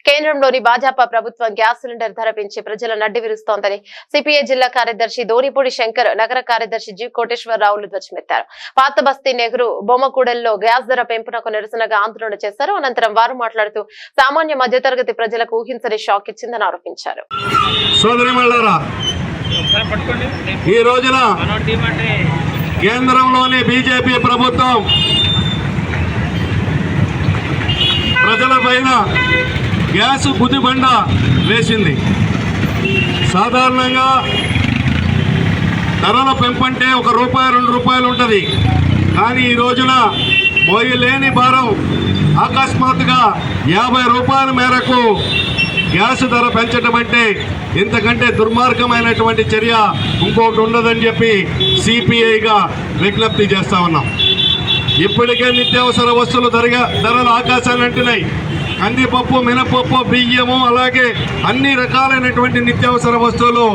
కేంద్రంలోని భాజపా ప్రభుత్వం gas cylinder ధర పెంచి ప్రజల నడ్డి విరుస్తోందని సిపిఐ జిల్లా కార్యదర్శి దోనిపూడి శంకర్, నగర కార్యదర్శి జి కోటేశ్వరరావులు ధ్వజమెత్తారు. పాత బస్తీ నెహ్రూ బొమ్మకూడల్లో గ్యాస్ ధర పెంపునకు నిరసనగా ఆందోళన చేశారు. అనంతరం వారు మాట్లాడుతూ సామాన్య మధ్యతరగతి ప్రజలకు ఊహించని షాక్ ఇచ్చిందని ఆరోపించారు. ఈ రోజున కేంద్రంలోని బీజేపీ ప్రభుత్వం ప్రజల పైన గ్యాస్ గుదిబండ వేసింది. సాధారణంగా ధరల పెంపంటే ₹1, ₹2 ఉంటుంది. కానీ ఈ రోజున మోయలేని భారం అకస్మాత్తుగా ₹50 మేరకు గ్యాస్ ధర పెంచడం అంటే ఇంతకంటే దుర్మార్గమైనటువంటి చర్య ఇంకొకటి ఉండదని చెప్పి సిపిఐగా విజ్ఞప్తి చేస్తా ఉన్నాం. ఇప్పటికే నిత్యావసర వస్తువులు ధరలు ఆకాశాన్ని అంటున్నాయి. కందిపప్పు, మినపప్పు, బియ్యము, అలాగే అన్ని రకాలైనటువంటి నిత్యావసర వస్తువులు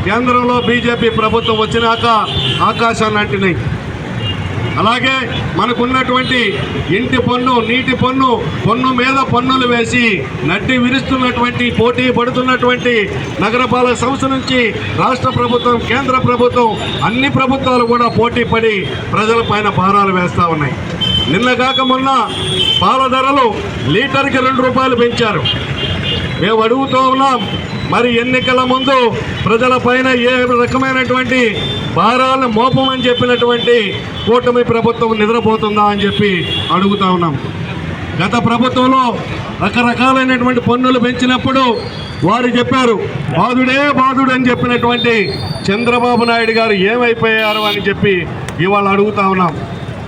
కేంద్రంలో బీజేపీ ప్రభుత్వం వచ్చినాక ఆకాశాన్ని అంటున్నాయి. అలాగే మనకున్నటువంటి ఇంటి పన్ను, నీటి పన్ను మీద పన్నులు వేసి నడ్డి విరుస్తున్నటువంటి, పోటీ పడుతున్నటువంటి నగరపాలక సంస్థ నుంచి రాష్ట్ర ప్రభుత్వం, కేంద్ర ప్రభుత్వం, అన్ని ప్రభుత్వాలు కూడా పోటీ పడి ప్రజల పైన భారాలు వేస్తూ ఉన్నాయి. నిన్నగాక మొన్న పాల ధరలు లీటర్కి ₹2 పెంచారు. మేము అడుగుతూ ఉన్నాం, మరి ఎన్నికల ముందు ప్రజల పైన ఏ రకమైనటువంటి భారాలను మోపమని చెప్పినటువంటి కూటమి ప్రభుత్వం నిద్రపోతుందా అని చెప్పి అడుగుతా ఉన్నాం. గత ప్రభుత్వంలో రకరకాలైనటువంటి పన్నులు పెంచినప్పుడు వారు చెప్పారు బాధుడు అని చెప్పినటువంటి చంద్రబాబు నాయుడు గారు ఏమైపోయారు అని చెప్పి ఇవాళ అడుగుతా ఉన్నాం.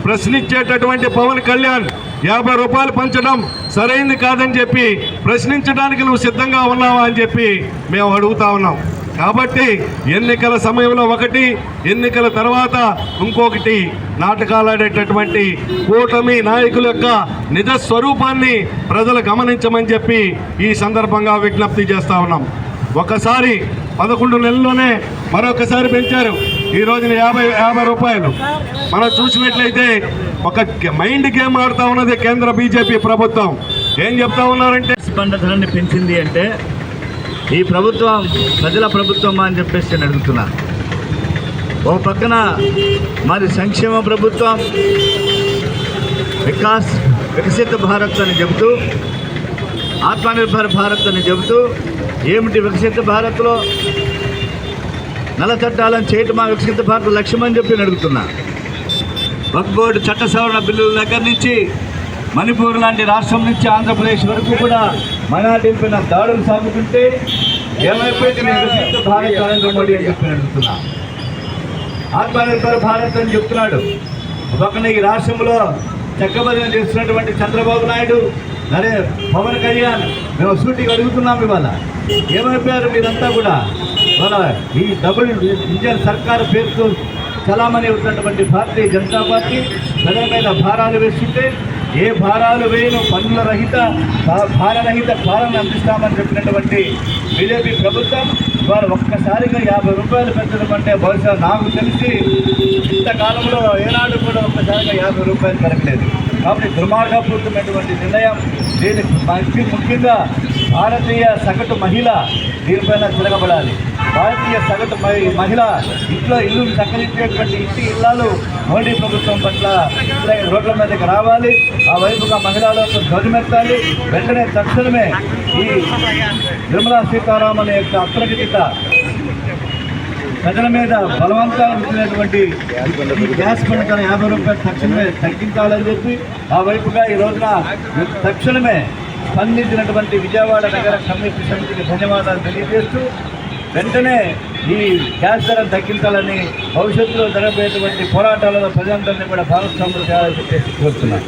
ప్రశ్నించేటటువంటి పవన్ కళ్యాణ్ ₹50 పంచడం సరైంది కాదని చెప్పి ప్రశ్నించడానికి నువ్వు సిద్ధంగా ఉన్నావా అని చెప్పి మేము అడుగుతా ఉన్నాం. కాబట్టి ఎన్నికల సమయంలో ఒకటి, ఎన్నికల తర్వాత ఇంకొకటి నాటకాలాడేటటువంటి కూటమి నాయకుల యొక్క నిజ స్వరూపాన్ని ప్రజలు గమనించమని చెప్పి ఈ సందర్భంగా విజ్ఞప్తి చేస్తూ ఉన్నాం. ఒకసారి 11 నెలల్లోనే మరొకసారి పెంచారు. ఈ రోజున ₹50. మనం చూసినట్లయితే ఒక మైండ్ గేమ్ ఆడుతూ ఉన్నది కేంద్ర బీజేపీ ప్రభుత్వం. ఏం చెప్తా ఉన్నారంటే ధరని పెంచింది అంటే ఈ ప్రభుత్వం ప్రజల ప్రభుత్వం అని చెప్పేసి నేను అడుగుతున్నా. ఓ పక్కన మరి సంక్షేమ ప్రభుత్వం, వికసిత భారత్ అని చెబుతూ, ఆత్మనిర్భర్ భారత్ అని చెబుతూ, ఏమిటి వికసిత భారత్లో నల్ల చట్టాలను చేయటం మా వికసిత భారత లక్ష్యం అని చెప్పి నేను అడుగుతున్నా. వక్ఫ్ బోర్డు చట్ట సవరణ బిల్లుల దగ్గర నుంచి మణిపూర్ లాంటి రాష్ట్రం నుంచి ఆంధ్రప్రదేశ్ వరకు కూడా మైనార్టీలపైన దాడులు సాగుతుంటే ఏమైపోయింది వికసిత భారత్ నరేంద్ర మోడీ అని చెప్పి అడుగుతున్నా. ఆత్మనిర్భర్ భారత్ అని చెప్తున్నాడు. పక్కన ఈ రాష్ట్రంలో చక్కబదిలీ చేస్తున్నటువంటి చంద్రబాబు నాయుడు, పవన్ కళ్యాణ్ మేము సూటిగా అడుగుతున్నాం. ఇవాళ ఏమైపోయారు మీరంతా కూడా? ఇవాళ ఈ డబుల్ ఇంజన్ సర్కారు పేరుతో చలామణి అవుతున్నటువంటి భారతీయ జనతా పార్టీ ప్రజల మీద భారాలు వేస్తుంటే, ఏ భారాలు వేయను పన్నుల రహిత భారరహిత పాలన అందిస్తామని చెప్పినటువంటి బీజేపీ ప్రభుత్వం వారు ఒక్కసారిగా ₹50 పెంచడం అంటే బహుశా నాకు తెలిసి ఇంతకాలంలో ఏనాడు కూడా ఒక్కసారిగా ₹50 పెరగలేదు. కాబట్టి దుర్మార్గపూరితమైనటువంటి నిర్ణయం. దీనికి ముఖ్యంగా భారతీయ సగటు మహిళ దీనిపైన తిరగబడాలి. భారతీయ సగటు మహిళ ఇల్లు చక్కరించేటువంటి ఇల్లాలు మోడీ ప్రభుత్వం పట్ల రోడ్ల మీదకి రావాలి. ఆ వైపుగా మహిళలకు ధ్వజమెత్తాలి. వెంటనే తక్షణమే ఈ నిర్మలా సీతారామన్ యొక్క అప్రకటిత ప్రజల మీద బలవంతాన్ని ఇచ్చినటువంటి గ్యాస్ పథకాలు ₹50 తక్షణమే తగ్గించాలని చెప్పి ఆ వైపుగా ఈ రోజున తక్షణమే స్పందించినటువంటి విజయవాడ నగర కమ్యూనిటీ సమితికి ధన్యవాదాలు తెలియజేస్తూ, వెంటనే ఈ గ్యాస్ ధరను తగ్గించాలని భవిష్యత్తులో జరగబోయేటువంటి పోరాటాలలో ప్రజలందరినీ కూడా భాగస్వాములు చేయాలని చెప్పేసి కోరుతున్నారు.